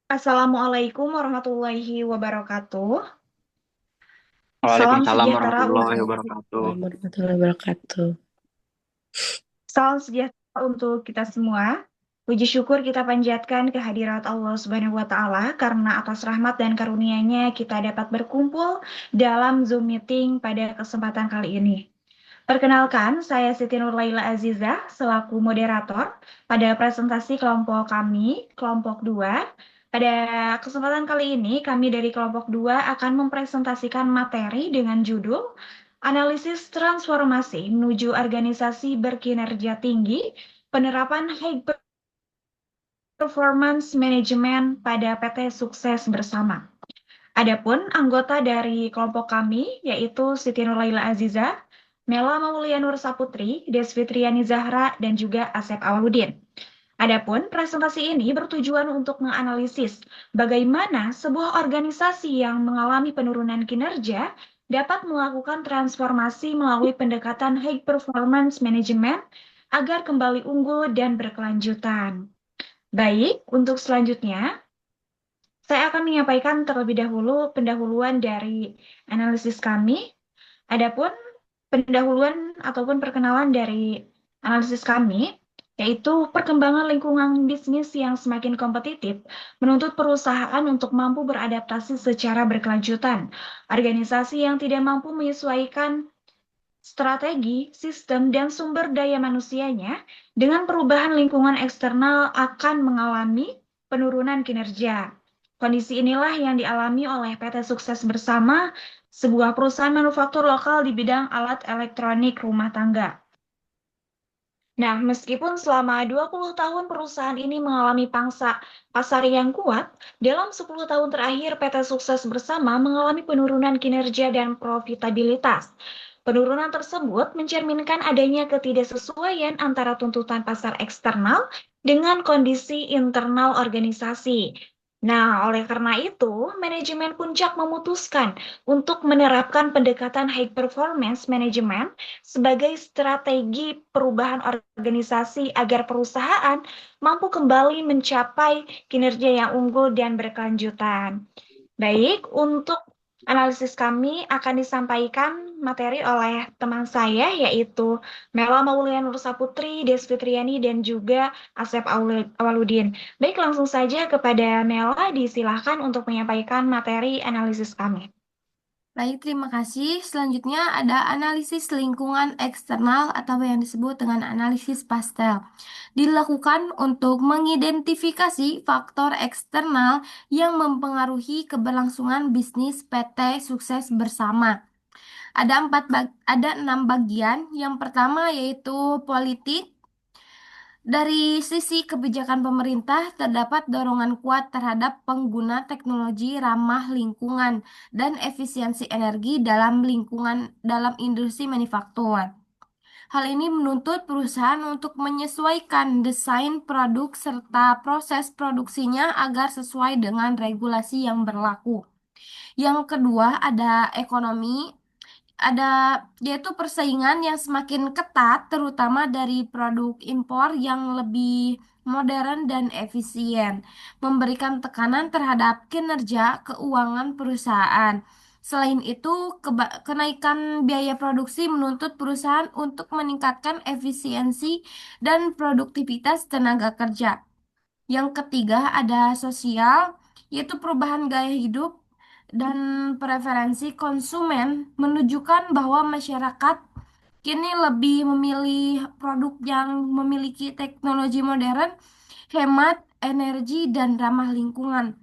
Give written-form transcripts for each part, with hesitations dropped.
Assalamualaikum warahmatullahi wabarakatuh. Salam Waalaikumsalam sejahtera warahmatullahi untuk wabarakatuh. Warahmatullahi wabarakatuh. salam sejahtera untuk kita semua. Puji syukur kita panjatkan kehadirat Allah Subhanahu wa taala karena atas rahmat dan karunia-Nya kita dapat berkumpul dalam Zoom meeting pada kesempatan kali ini. Perkenalkan, saya Siti Nurlaila Azizah selaku moderator pada presentasi kelompok kami, kelompok 2. Pada kesempatan kali ini, kami dari kelompok 2 akan mempresentasikan materi dengan judul Analisis Transformasi Menuju Organisasi Berkinerja Tinggi, Penerapan High Performance Management pada PT Sukses Bersama. Adapun anggota dari kelompok kami yaitu Siti Nurlaila Aziza, Mela Maulia Nur Saputri, Desfitriani Zahra, dan juga Asep Awaludin. Adapun presentasi ini bertujuan untuk menganalisis bagaimana sebuah organisasi yang mengalami penurunan kinerja dapat melakukan transformasi melalui pendekatan high performance management agar kembali unggul dan berkelanjutan. Baik, untuk selanjutnya saya akan menyampaikan terlebih dahulu pendahuluan dari analisis kami. Adapun pendahuluan ataupun perkenalan dari analisis kami, yaitu perkembangan lingkungan bisnis yang semakin kompetitif, menuntut perusahaan untuk mampu beradaptasi secara berkelanjutan. Organisasi yang tidak mampu menyesuaikan strategi, sistem, dan sumber daya manusianya dengan perubahan lingkungan eksternal akan mengalami penurunan kinerja. Kondisi inilah yang dialami oleh PT Sukses Bersama, sebuah perusahaan manufaktur lokal di bidang alat elektronik rumah tangga. Nah, meskipun selama 20 tahun perusahaan ini mengalami pangsa pasar yang kuat, dalam 10 tahun terakhir PT Sukses Bersama mengalami penurunan kinerja dan profitabilitas. Penurunan tersebut mencerminkan adanya ketidaksesuaian antara tuntutan pasar eksternal dengan kondisi internal organisasi. Nah, oleh karena itu, manajemen Puncak memutuskan untuk menerapkan pendekatan high performance management sebagai strategi perubahan organisasi agar perusahaan mampu kembali mencapai kinerja yang unggul dan berkelanjutan. Baik, untuk analisis kami akan disampaikan materi oleh teman saya yaitu Mela Maulian Nursaputri, Desfitriani, dan juga Asep Awaludin. Baik, langsung saja kepada Mela, disilahkan untuk menyampaikan materi analisis kami. Baik, terima kasih. Selanjutnya ada analisis lingkungan eksternal atau yang disebut dengan analisis pastel. Dilakukan untuk mengidentifikasi faktor eksternal yang mempengaruhi keberlangsungan bisnis PT Sukses Bersama. Ada 6 bagian. Yang pertama yaitu politik. Dari sisi kebijakan pemerintah, terdapat dorongan kuat terhadap pengguna teknologi ramah lingkungan dan efisiensi energi dalam industri manufaktur. Hal ini menuntut perusahaan untuk menyesuaikan desain produk serta proses produksinya agar sesuai dengan regulasi yang berlaku. Yang kedua, ada ekonomi, ada yaitu persaingan yang semakin ketat terutama dari produk impor yang lebih modern dan efisien, memberikan tekanan terhadap kinerja keuangan perusahaan. Selain itu, kenaikan biaya produksi menuntut perusahaan untuk meningkatkan efisiensi dan produktivitas tenaga kerja. Yang ketiga ada sosial, yaitu perubahan gaya hidup dan preferensi konsumen menunjukkan bahwa masyarakat kini lebih memilih produk yang memiliki teknologi modern, hemat energi, dan ramah lingkungan.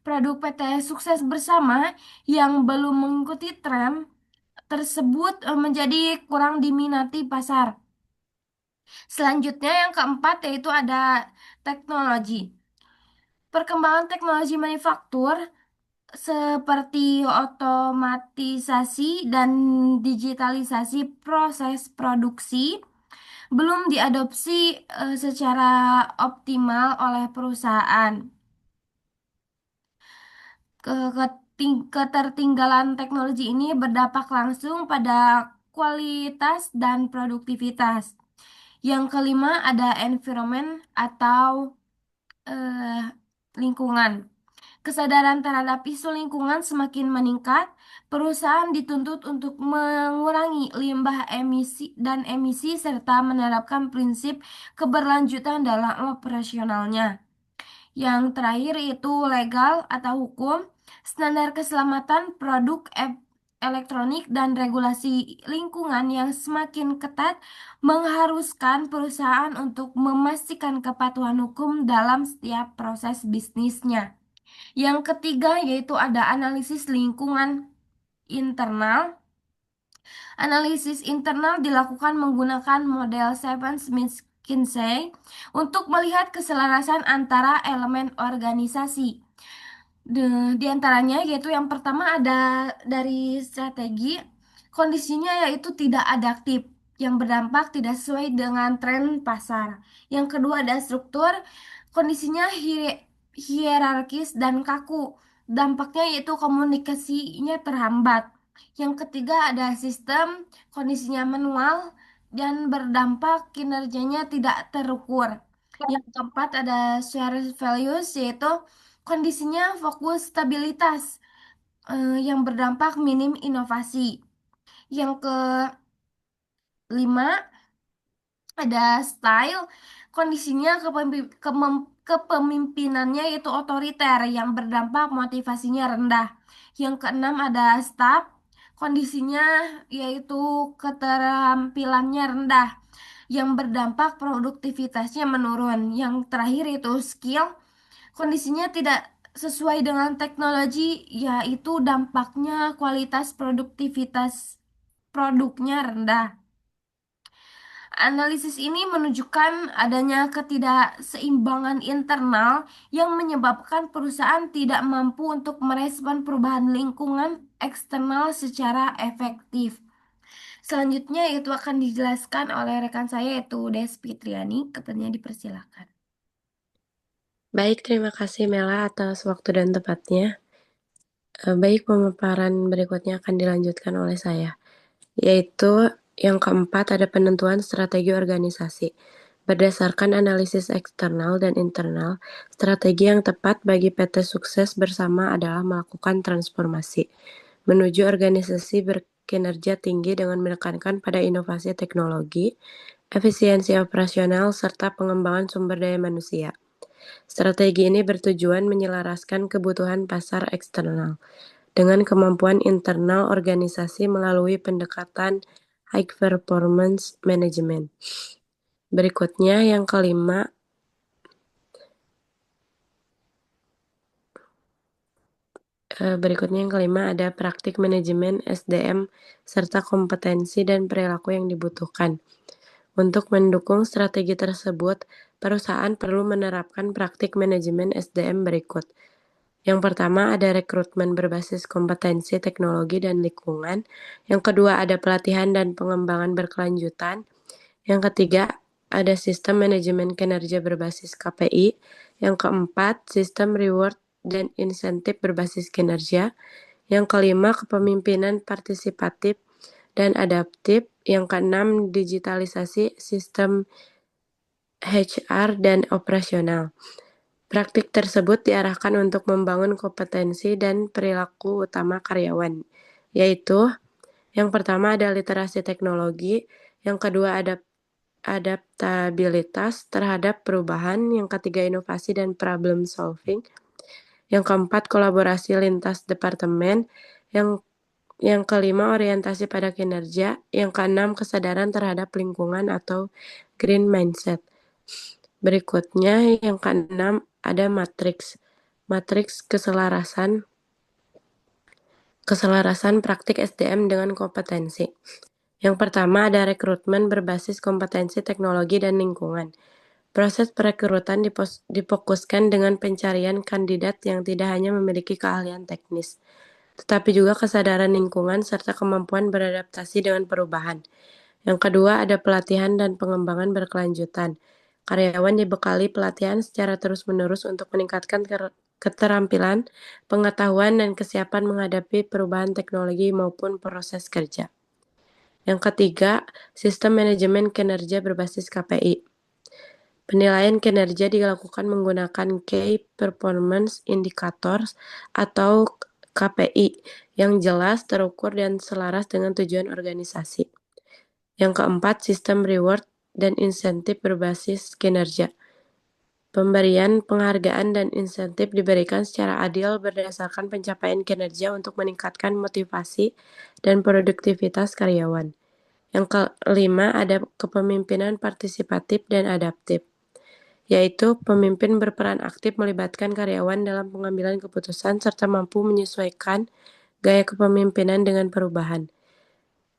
Produk PT Sukses Bersama yang belum mengikuti tren tersebut menjadi kurang diminati pasar. Selanjutnya yang keempat yaitu ada teknologi. Perkembangan teknologi manufaktur seperti otomatisasi dan digitalisasi proses produksi belum diadopsi secara optimal oleh perusahaan. Ketertinggalan teknologi ini berdampak langsung pada kualitas dan produktivitas. Yang kelima ada environment atau eh, lingkungan. Kesadaran terhadap isu lingkungan semakin meningkat, perusahaan dituntut untuk mengurangi limbah emisi dan emisi serta menerapkan prinsip keberlanjutan dalam operasionalnya. Yang terakhir itu legal atau hukum, standar keselamatan produk elektronik dan regulasi lingkungan yang semakin ketat mengharuskan perusahaan untuk memastikan kepatuhan hukum dalam setiap proses bisnisnya. Yang ketiga yaitu ada analisis lingkungan internal. Analisis internal dilakukan menggunakan model Seven-Smith-Kinsey untuk melihat keselarasan antara elemen organisasi. Di antaranya yaitu yang pertama ada dari strategi, kondisinya yaitu tidak adaptif, yang berdampak tidak sesuai dengan tren pasar. Yang kedua ada struktur, kondisinya hierarkis dan kaku, dampaknya yaitu komunikasinya terhambat. Yang ketiga ada sistem, kondisinya manual dan berdampak kinerjanya tidak terukur. Yang keempat ada share values yaitu kondisinya fokus stabilitas yang berdampak minim inovasi. Yang kelima ada style, kondisinya kepemimpinannya yaitu otoriter yang berdampak motivasinya rendah. Yang keenam ada staff, kondisinya yaitu keterampilannya rendah yang berdampak produktivitasnya menurun. Yang terakhir itu skill, kondisinya tidak sesuai dengan teknologi, yaitu dampaknya kualitas produktivitas produknya rendah. Analisis ini menunjukkan adanya ketidakseimbangan internal yang menyebabkan perusahaan tidak mampu untuk merespon perubahan lingkungan eksternal secara efektif. Selanjutnya itu akan dijelaskan oleh rekan saya yaitu Despi Triani. Kepennya dipersilakan. Baik, terima kasih Mela atas waktu dan tempatnya. Baik, pemaparan berikutnya akan dilanjutkan oleh saya, yaitu yang keempat ada penentuan strategi organisasi. Berdasarkan analisis eksternal dan internal, strategi yang tepat bagi PT Sukses Bersama adalah melakukan transformasi menuju organisasi berkinerja tinggi dengan menekankan pada inovasi teknologi, efisiensi operasional, serta pengembangan sumber daya manusia. Strategi ini bertujuan menyelaraskan kebutuhan pasar eksternal dengan kemampuan internal organisasi melalui pendekatan high performance management. Berikutnya yang kelima ada praktik manajemen SDM serta kompetensi dan perilaku yang dibutuhkan. Untuk mendukung strategi tersebut, perusahaan perlu menerapkan praktik manajemen SDM berikut. Yang pertama ada rekrutmen berbasis kompetensi teknologi dan lingkungan. Yang kedua ada pelatihan dan pengembangan berkelanjutan. Yang ketiga ada sistem manajemen kinerja berbasis KPI. Yang keempat sistem reward dan insentif berbasis kinerja. Yang kelima kepemimpinan partisipatif dan adaptif. Yang keenam digitalisasi sistem HR dan operasional. Praktik tersebut diarahkan untuk membangun kompetensi dan perilaku utama karyawan, yaitu yang pertama ada literasi teknologi, yang kedua ada adaptabilitas terhadap perubahan, yang ketiga inovasi dan problem solving, yang keempat kolaborasi lintas departemen, yang kelima orientasi pada kinerja, yang keenam kesadaran terhadap lingkungan atau green mindset. Berikutnya yang keenam ada matriks keselarasan praktik SDM dengan kompetensi. Yang pertama ada rekrutmen berbasis kompetensi teknologi dan lingkungan. Proses perekrutan difokuskan dengan pencarian kandidat yang tidak hanya memiliki keahlian teknis, tetapi juga kesadaran lingkungan serta kemampuan beradaptasi dengan perubahan. Yang kedua ada pelatihan dan pengembangan berkelanjutan. Karyawan dibekali pelatihan secara terus-menerus untuk meningkatkan keterampilan, pengetahuan, dan kesiapan menghadapi perubahan teknologi maupun proses kerja. Yang ketiga, sistem manajemen kinerja berbasis KPI. Penilaian kinerja dilakukan menggunakan Key Performance Indicators atau KPI yang jelas, terukur, dan selaras dengan tujuan organisasi. Yang keempat, sistem reward dan insentif berbasis kinerja. Pemberian penghargaan dan insentif diberikan secara adil berdasarkan pencapaian kinerja untuk meningkatkan motivasi dan produktivitas karyawan. Yang kelima, ada kepemimpinan partisipatif dan adaptif, yaitu pemimpin berperan aktif melibatkan karyawan dalam pengambilan keputusan serta mampu menyesuaikan gaya kepemimpinan dengan perubahan.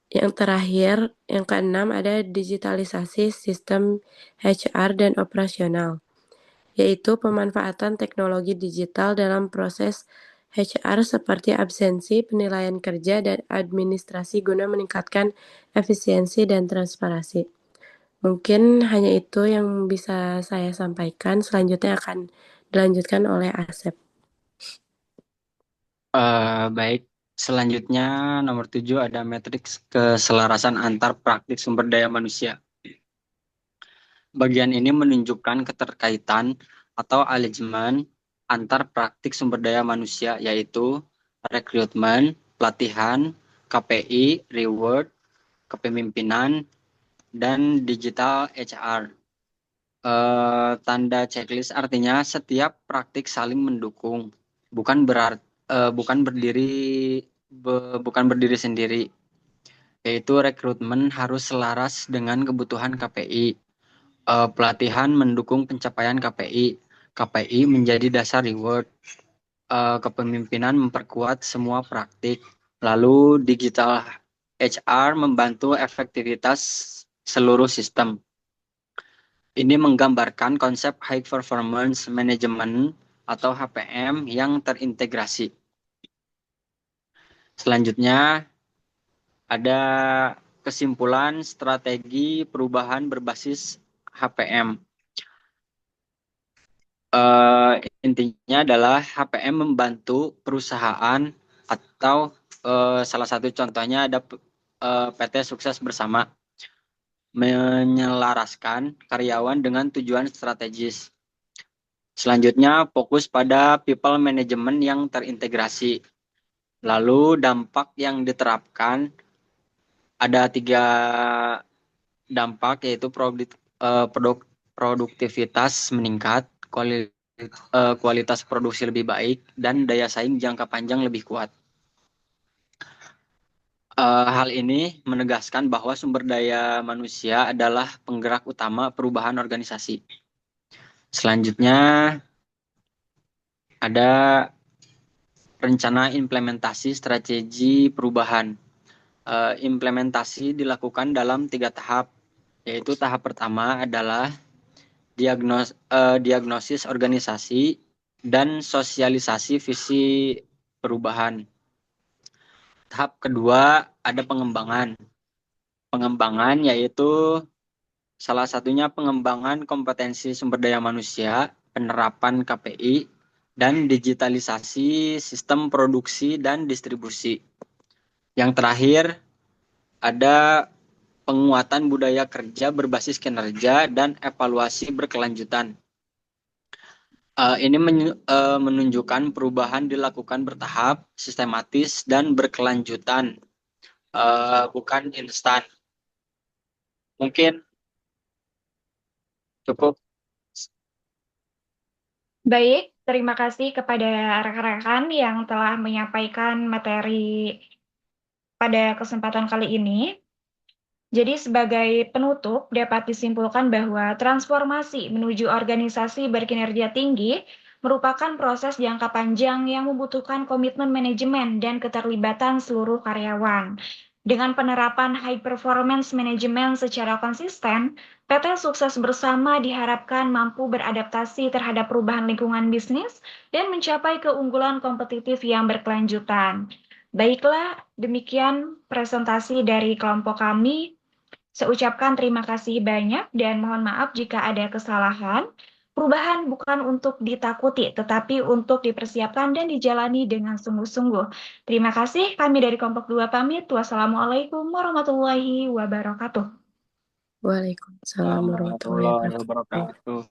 Yang terakhir, yang keenam, ada digitalisasi sistem HR dan operasional, yaitu pemanfaatan teknologi digital dalam proses HR seperti absensi, penilaian kerja, dan administrasi guna meningkatkan efisiensi dan transparansi. Mungkin hanya itu yang bisa saya sampaikan. Selanjutnya akan dilanjutkan oleh Asep. Baik, selanjutnya nomor 7 ada matriks keselarasan antar praktik sumber daya manusia. Bagian ini menunjukkan keterkaitan atau alignment antar praktik sumber daya manusia, yaitu rekrutmen, pelatihan, KPI, reward, kepemimpinan, dan digital HR. Tanda checklist artinya setiap praktik saling mendukung, bukan berdiri sendiri, yaitu rekrutmen harus selaras dengan kebutuhan KPI. Pelatihan mendukung pencapaian KPI. KPI menjadi dasar reward. Kepemimpinan memperkuat semua praktik. Lalu digital HR membantu efektivitas seluruh sistem. Ini menggambarkan konsep High Performance Management atau HPM yang terintegrasi. Selanjutnya ada kesimpulan strategi perubahan berbasis HPM. Intinya adalah HPM membantu perusahaan atau salah satu contohnya ada PT Sukses Bersama menyelaraskan karyawan dengan tujuan strategis. Selanjutnya fokus pada people management yang terintegrasi. Lalu dampak yang diterapkan ada 3 dampak, yaitu produktivitas meningkat, kualitas produksi lebih baik, dan daya saing jangka panjang lebih kuat. Hal ini menegaskan bahwa sumber daya manusia adalah penggerak utama perubahan organisasi. Selanjutnya ada rencana implementasi strategi perubahan. Implementasi dilakukan dalam 3 tahap, yaitu tahap pertama adalah diagnosis organisasi dan sosialisasi visi perubahan. Tahap kedua ada pengembangan. Pengembangan yaitu salah satunya pengembangan kompetensi sumber daya manusia, penerapan KPI, dan digitalisasi sistem produksi dan distribusi. Yang terakhir ada penguatan budaya kerja berbasis kinerja dan evaluasi berkelanjutan. Ini menunjukkan perubahan dilakukan bertahap, sistematis, dan berkelanjutan, bukan instan. Mungkin cukup. Baik, terima kasih kepada rekan-rekan yang telah menyampaikan materi pada kesempatan kali ini. Jadi sebagai penutup dapat disimpulkan bahwa transformasi menuju organisasi berkinerja tinggi merupakan proses jangka panjang yang membutuhkan komitmen manajemen dan keterlibatan seluruh karyawan. Dengan penerapan high performance management secara konsisten, PT Sukses Bersama diharapkan mampu beradaptasi terhadap perubahan lingkungan bisnis dan mencapai keunggulan kompetitif yang berkelanjutan. Baiklah, demikian presentasi dari kelompok kami. Saya ucapkan terima kasih banyak dan mohon maaf jika ada kesalahan. Perubahan bukan untuk ditakuti, tetapi untuk dipersiapkan dan dijalani dengan sungguh-sungguh. Terima kasih, kami dari kelompok 2 pamit. Wassalamualaikum warahmatullahi wabarakatuh. Waalaikumsalam warahmatullahi warahmatullahi wabarakatuh. wabarakatuh.